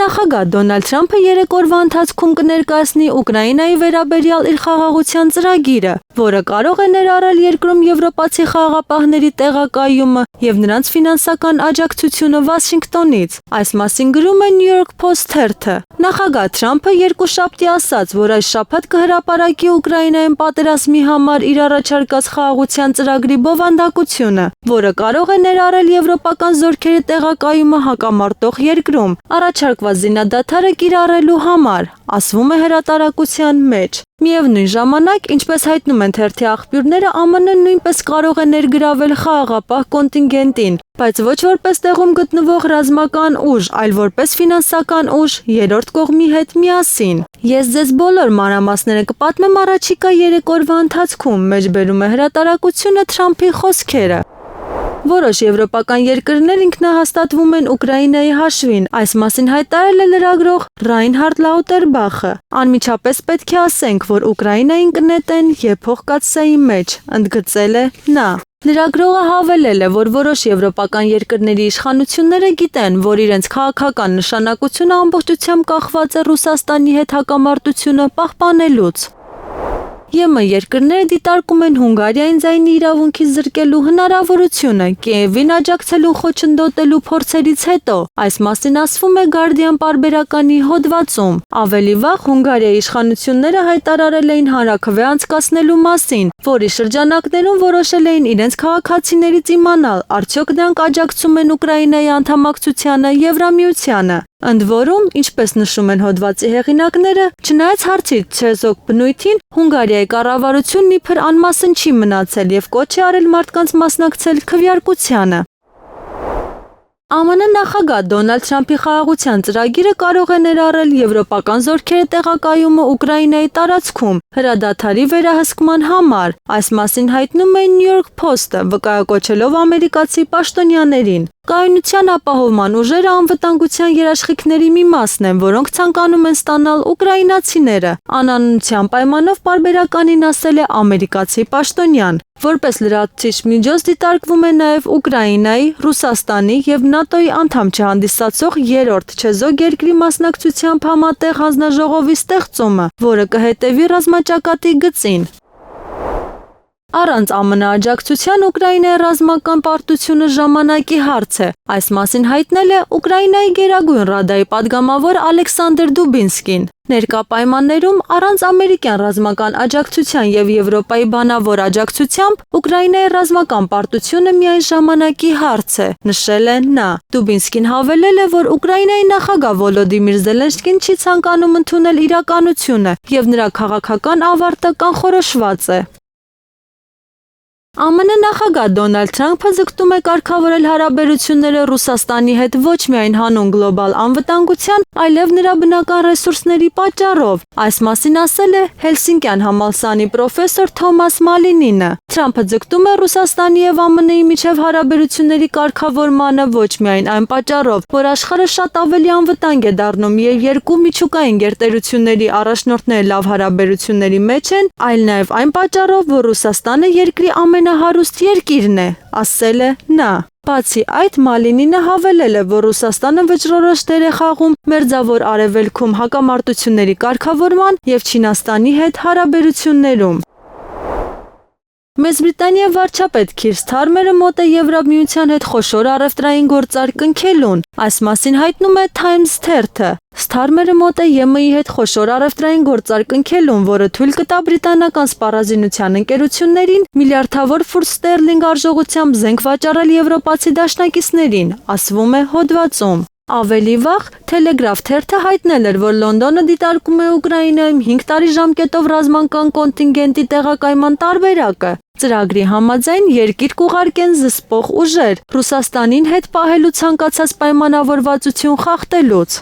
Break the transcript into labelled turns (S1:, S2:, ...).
S1: նախագահ Դոնալդ Թրամփը 3 օրվա ընթացքում կներկայացնի Ուկրաինայի վերաբերյալ իր խաղաղության ծրագիրը, որը կարող է ներառել երկրում եվրոպացի խաղաղապահների տեղակայումը եւ նրանց ֆինանսական աջակցությունը Վաշինգտոնից։ Այս մասին գրում է New York Post թերթը։ Նախագահ Թրամփը երկուշաբթի ասաց, որ այս շաբաթ կհրապարակի Ուկրաինայում պատերազմի համար իր առաջարկած խաղաղության ծրագրի բովանդակությունը, որը կարող է ներառել եվրոպական զորքերի տեղակայումը հակամարտող երկրում, առաջարկված զինադադարը կիրառելու համար, ասվում է հրատարակության մեջ։ Միևնույն ժամանակ, ինչպես հայտնում են թերթի աղբյուրները, ԱՄՆ-ն նույնպես կարող է ներգրավել խաղաղապահ կոնտինգենտին, բայց ոչ որպես տեղում գտնվող ռազմական ուժ, այլ որպես ֆինանսական ուժ երրորդ կողմի հետ միասին։ Ես ձեզ բոլոր մանրամասները կպատմեմ առաջիկա 3 օրվա ընթացքում, մեջբերում է հրատարակությունը Թրամփի խոսքերը։ Որոշ եվրոպական երկրներ ինքնահաստատվում են Ուկրաինայի հաշվին, այս մասին հայտարարել է լրագրող Ռայնհարդ Լաուտերբախը։ Անմիջապես պետք է ասենք, որ Ուկրաինային կնետեն եփոխկացայի մեջ, ընդգծել է նա։ Լրագրողը հավելել է, որ որոշ եվրոպական երկրների իշխանությունները գիտեն, որ իրենց քաղաքական նշանակությունը ամբողջությամբ կախված է Ռուսաստանի հետ հակամարտությունը պահպանելուց։ ԵՄ երկրները դիտարկում են Հունգարիային ձայնի իրավունքից զրկելու հնարավորությունը Կիևին աջակցելու խոչընդոտելու փորձերից հետո, այս մասին ասվում է Guardian պարբերականի հոդվածում։ Ավելի վաղ Հունգարիայի իշխանությունները հայտարարել էին հանրաքվե անցկացնելու մասին, որի շրջանակներում որոշել էին իրենց քաղաքացիներից իմանալ, արդյոք նրանք աջակցում են Ուկրաինայի անդամակցությանը Եվրամիությանը։ Ընդ որում, ինչպես նշում են հոդվածի հեղինակները, չնայած հարցի ցեզոք բնույթին, Հունգարիայի կառավարությունն իբր անմասն չի մնացել եւ կոչ է արել մարդկանց մասնակցել քվեարկությանը։ ԱՄՆ նախագահ Դոնալդ Թրամփի խաղաղության ծրագիրը կարող է ներառել եվրոպական զորքերի տեղակայումը Ուկրաինայի տարածքում հրադադարի վերահսկման համար։ Այս մասին հայտնում է New York Post-ը, վկայակոչելով ամերիկացի պաշտոնյաներին։ Կայունության ապահովման ուժերը անվտանգության երաշխիքների մի մասն են, որոնք ցանկանում են ստանալ ուկրաինացիները, անանունության պայմանով պարբերականին ասել է ամերիկացի պաշտոնյան։ Որպես լրացուցիչ միջոց դիտարկվում է նաև Ուկրաինայի, Ռուսաստանի եւ ՆԱՏՕ-ի անդամ չհանդիսացող երրորդ չեզոք երկրի մասնակցությամբ համատեղ հանձնաժողովի ստեղծումը, որը կհետևի ռազմաճակատի գծին։ Առանց ԱՄՆ աջակցության Ուկրաինայի ռազմական պարտությունը ժամանակի հարց է։ Այս մասին հայտնել է Ուկրաինայի Գերագույն ռադայի падգամավոր Ալեքսանդր Դուբինսկին։ Ներկա պայմաններում առանց ամերիկյան ռազմական աջակցության եւ Եվրոպայի բանավոր աջակցությամբ Ուկրաինայի ռազմական պարտությունը միայն ժամանակի հարց է, նշել է նա։ Դուբինսկին հավելել է, որ Ուկրաինայի նախագահ Վոլոդիմիր Զելենսկին չի ցանկանում ընդունել իրականությունը եւ նրա քաղաքական ավարտը կանխորոշված է։ ԱՄՆ նախագահ Դոնալդ Թրամփը ձգտում է կարգավորել հարաբերությունները Ռուսաստանի հետ ոչ միայն հանուն գլոբալ անվտանգության, այլև նրա բնական ռեսուրսների պատճառով։ Այս մասին ասել է Հելսինկյան համալսարանի պրոֆեսոր Թոմաս Մալինինը։ Թրամփը ձգտում է Ռուսաստանի եւ ԱՄՆ-ի միջև հարաբերությունների կարգավորմանը ոչ միայն այն պատճառով, որ աշխարհը շատ ավելի անվտանգ է դառնում եւ երկու միջուկային գերտերությունների առաջնորդները լավ հարաբերությունների մեջ են, այլ նաեւ այն պատճառով, որ Ռուսաստանը երկրի ամենահարուստ երկիրն է, ասել է նա։ Բացի այդ, Մալինինը հավելել է, որ Ռուսաստանը վճռորոշ դեր է խաղում Մերձավոր Արևելքում հակամարտությունների կարգավորման եւ Չինաստանի հետ հարաբերություններում։ Մեծ Բրիտանիայի վարչապետ Քիր Սթարմերը մոտ է Եվրամիության հետ խոշոր առևտրային գործարք կնքելուն։ Այս մասին հայտնում է Times թերթը։ Սթարմերը մոտ է ԵՄ-ի հետ խոշոր առևտրային գործարք կնքելուն, որը թույլ կտա բրիտանական սպառազինության ընկերություններին միլիարդավոր ֆունտ ստերլինգ արժողությամբ զենք վաճառել եվրոպացի դաշնակիցներին, ասվում է հոդվածում։ Ավելի վաղ Telegraph թերթը հայտնել էր, որ Լոնդոնը դիտարկում է Ուկրաինայում 5 տարի ժամկետով ռազմական կոնտինգենտի տեղակայման տարբերակը։ Ծրագրի համաձայն երկիր կուղարկեն զսպող ուժեր Ռուսաստանին հետ պահելու ցանկացած պայմանավորվածություն խախտելուց։